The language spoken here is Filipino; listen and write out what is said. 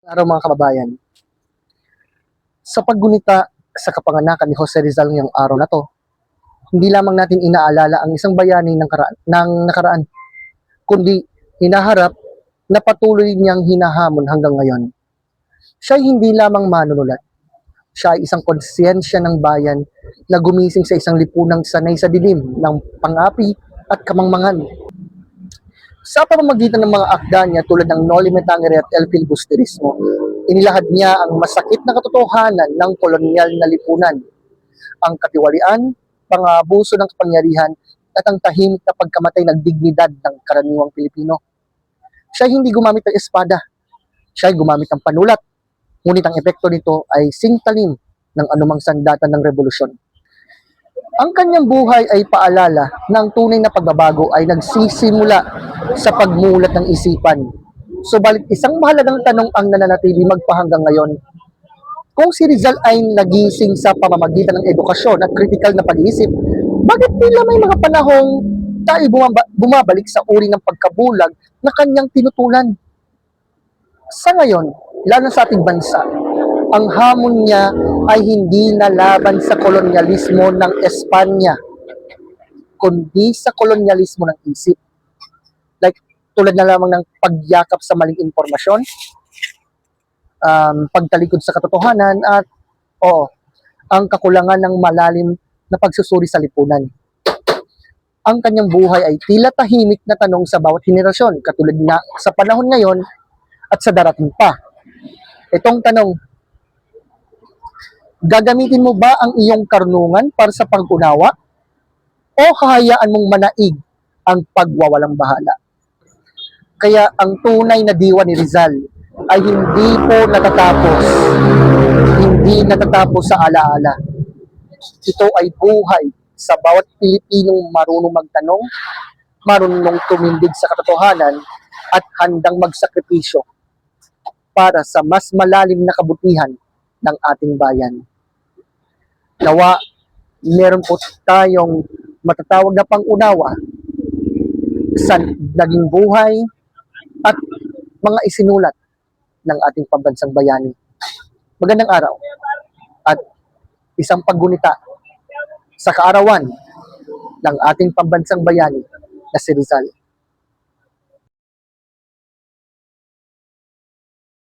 Araw mga kababayan, sa paggunita sa kapanganakan ni Jose Rizal ngayong araw na to, hindi lamang natin inaalala ang isang bayani ng nakaraan, kundi hinaharap na patuloy niyang hinahamon hanggang ngayon. Siya ay hindi lamang manunulat, siya ay isang konsyensya ng bayan na gumising sa isang lipunang sanay sa dilim ng pangapi at kamangmangan. Sa pamamagitan ng mga akda niya tulad ng Noli Me Tangere at El Filibusterismo, inilahad niya ang masakit na katotohanan ng kolonyal na lipunan, ang katiwalian, pang-aabuso ng kapangyarihan, at ang tahimik na pagkamatay ng dignidad ng karaniwang Pilipino. Siya hindi gumamit ng espada, siya ay gumamit ng panulat, ngunit ang epekto nito ay singtalim ng anumang sandata ng revolusyon. Ang kanyang buhay ay paalala na ang tunay na pagbabago ay nagsisimula sa pagmulat ng isipan. Subalit isang mahalagang tanong ang nananatili magpahanggang ngayon. Kung si Rizal ay nagising sa pamamagitan ng edukasyon at kritikal na pag-iisip, bakit tila may mga panahong tayo bumabalik sa uri ng pagkabulag na kanyang tinutulan? Sa ngayon, lalo sa ating bansa, ang hamon niya ay hindi na laban sa kolonyalismo ng Espanya, kundi sa kolonyalismo ng isip. Like, tulad na lamang ng pagyakap sa maling impormasyon, pagtalikod sa katotohanan, at ang kakulangan ng malalim na pagsusuri sa lipunan. Ang kanyang buhay ay tila tahimik na tanong sa bawat henerasyon, katulad na sa panahon ngayon at sa darating pa. Itong tanong, gagamitin mo ba ang iyong karunungan para sa pag-unawa o hahayaan mong manaig ang pagwawalang bahala? Kaya ang tunay na diwa ni Rizal ay hindi natatapos sa alaala. Ito ay buhay sa bawat Pilipinong marunong magtanong, marunong tumindig sa katotohanan, at handang magsakripisyo para sa mas malalim na kabutihan ng ating bayan. Nawa, meron po tayong matatawag na pang-unawa sa naging buhay at mga isinulat ng ating pambansang bayani. Magandang araw at isang paggunita sa kaarawan ng ating pambansang bayani na si Rizal.